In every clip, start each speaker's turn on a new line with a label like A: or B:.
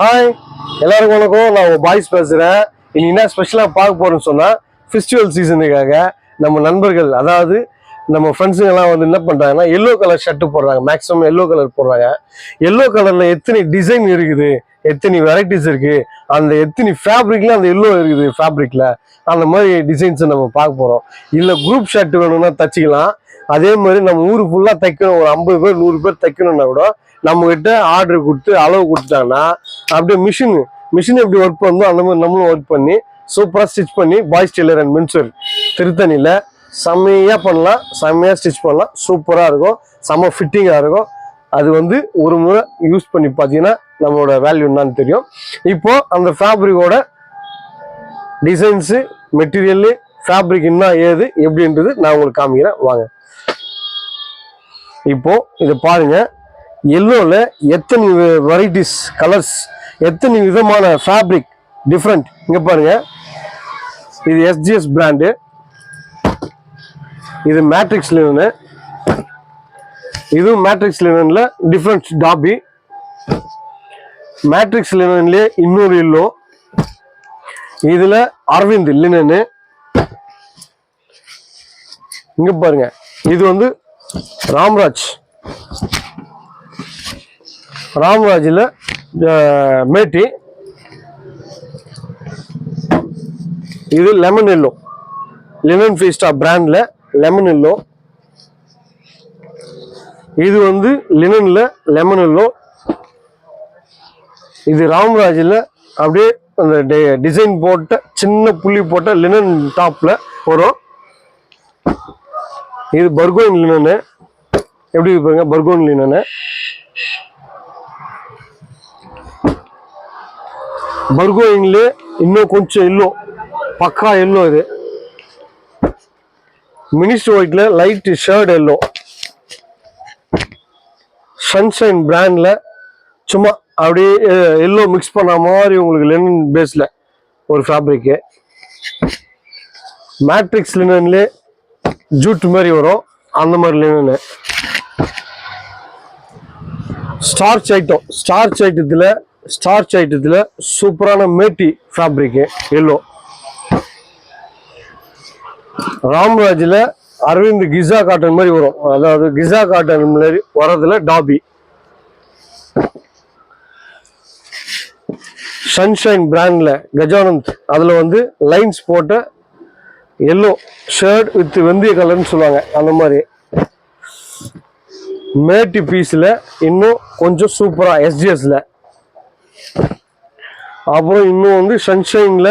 A: Hi எல்லாருக்கும் வணக்கம். நான் உங்கள் பாய்ஸ் பேசுகிறேன். இன்னைக்கு என்ன ஸ்பெஷலாக பார்க்க போகிறேன்னு சொன்னால், ஃபெஸ்டிவல் சீசனுக்காக நம்ம நண்பர்கள், அதாவது நம்ம ஃப்ரெண்ட்ஸுங்கெல்லாம் வந்து என்ன பண்ணுறாங்கன்னா, எல்லோ கலர் ஷர்ட்டு போடுறாங்க. மேக்ஸிமம் எல்லோ கலர் போடுறாங்க. எல்லோ கலரில் எத்தனை டிசைன் இருக்குது, எத்தனை வெரைட்டிஸ் இருக்குது, அந்த எத்தனை ஃபேப்ரிக்ல அந்த எல்லோ இருக்குது ஃபேப்ரிக்கில், அந்த மாதிரி டிசைன்ஸை நம்ம பார்க்க போகிறோம். இல்லை குரூப் ஷர்ட் வேணும்னா தச்சிக்கலாம். அதே மாதிரி நம்ம ஊர் ஃபுல்லாக தைக்கணும், ஒரு 50 பேர் 100 பேர் தைக்கணும்னா கூட நம்மகிட்ட ஆர்டர் கொடுத்து அளவு கொடுத்துட்டாங்கன்னா அப்படியே மிஷின் எப்படி ஒர்க் பண்ணோ அந்த மாதிரி நம்மளும் ஒர்க் பண்ணி சூப்பராக ஸ்டிச் பண்ணி boys tailor and men's wear திருத்தணியில் செம்மையாக பண்ணலாம், செம்மையாக ஸ்டிச் பண்ணலாம். சூப்பராக இருக்கும், செம்ம ஃபிட்டிங்காக இருக்கும். அது வந்து ஒரு முறை யூஸ் பண்ணி பார்த்தீங்கன்னா நம்மளோட வேல்யூ என்னன்னு தெரியும். இப்போ அந்த ஃபேப்ரிக்கோட டிசைன்ஸு, மெட்டீரியலு, ஃபேப்ரிக் என்ன ஏது எப்படின்றது நான் உங்களுக்கு காமிக்கிறேன் வாங்க. இப்போ இதை பாருங்க, எல்லோல எத்தனை வெரைட்டிஸ் கலர்ஸ், எத்தனை விதமான ஃபேப்ரிக் டிஃப்ரெண்ட். இங்க பாருங்க, இது SGS பிராண்டு, இது மேட்ரிக்ஸ் லினன், இது மேட்ரிக்ஸ் லினன்ல டிஃப்ரெண்ட் டாபி, மேட்ரிக்ஸ் லினன்ல இன்னொரு எல்லோ, இதுல அரவிந்த் லினனு. இங்க பாருங்க, இது வந்து ராம்ராஜ்ல மேட்டி, இது லெமன் எல்லோ, லினன் ஃபீஸ்டா பிராண்ட்ல லெமன் எல்லோ. இது வந்து லினன்ல லெமன் எல்லோ. இது ராம்ராஜ்ல அப்படியே அந்த டிசைன் போட்ட சின்ன புள்ளி போட்ட லினன் டாப்ல வரும். இது பர்கோயின் லினனு, எப்படி இருப்பாங்க பர்கோயின் லினனு. பர்கோயின்ல இன்னும் கொஞ்சம் எல்லோ, பக்கா எல்லோ. இது மினிஸ்டர் ஒயிட்ல லைட் ஷர்ட் எல்லோ. சன்ஷைன் பிராண்ட்ல சும்மா அப்படியே எல்லோ மிக்ஸ் பண்ண மாதிரி உங்களுக்கு லினன் பேஸ்ல ஒரு ஃபேப்ரிக்கு. மேட்ரிக்ஸ் லினன்ல ஜூட் மாதிரி வரும், அந்த மாதிரி லினனு. ஸ்டார்ச் ஐட்டத்துல சூப்பரான மேட்டி ஃபேப்ரிக்கு எல்லோ. ராம்ராஜ்ல அரவிந்த் கிசா காட்டன் மாதிரி வரும், அதாவது கிசா காட்டன் மாதிரி வரதுல டாபி. சன்ஷைன் பிராண்ட்ல கஜானந்த், அதுல வந்து லைன்ஸ் போட்ட எல்லோ ஷர்ட் வித் வெந்தய கலர்னு சொல்லுவாங்க, அந்த மாதிரி. மேட்டி பீஸ்ல இன்னும் கொஞ்சம் சூப்பரா SGSல. அப்புறம் இன்னும் வந்து சன்ஷைன்ல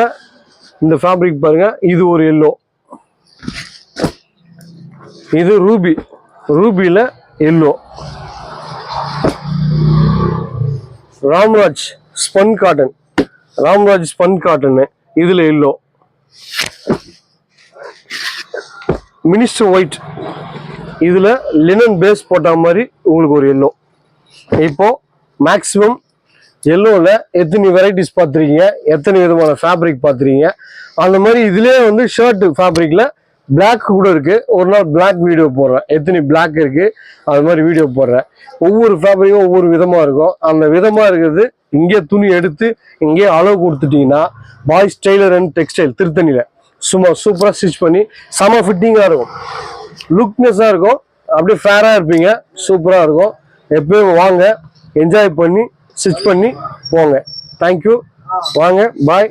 A: இந்த ஃபேப்ரிக் பாருங்க, இது ஒரு எல்லோ. இது ரூபில எல்லோ. ராம்ராஜ் ஸ்பன் காட்டன், இதுல எல்லோ. மினிஸ்டர் ஒயிட், இதுல லினன் பேஸ் போட்ட மாதிரி உங்களுக்கு ஒரு எல்லோ. இப்போ மேக்சிமம் எல்லோல எத்தனை வெரைட்டிஸ் பார்த்துருக்கீங்க, எத்தனை விதமான ஃபேப்ரிக் பார்த்துருக்கீங்க. அந்த மாதிரி இதுலேயே வந்து ஷர்ட் ஃபேப்ரிக்ல பிளாக் கூட இருக்கு. ஒரு நாள் பிளாக் வீடியோ போடுறேன், எத்தனை பிளாக் இருக்கு அது மாதிரி வீடியோ போடுறேன். ஒவ்வொரு ஃபேப்ரிக்கும் ஒவ்வொரு விதமா இருக்கும். அந்த விதமா இருக்கிறது இங்கே துணி எடுத்து இங்கே அளவு கொடுத்துட்டீங்கன்னா பாய்ஸ் டெய்லர் அண்ட் டெக்ஸ்டைல் திருத்தணியில சும்மா சூப்பராக ஸ்டிச் பண்ணி செம ஃபிட்டிங்காக இருக்கும், லுக்னஸாக இருக்கும், அப்படியே ஃபேராக இருப்பீங்க, சூப்பராக இருக்கும். எப்பயும் வாங்க, என்ஜாய் பண்ணி ஸ்டிச் பண்ணி போங்க. தேங்க்யூ, வாங்க, பாய்.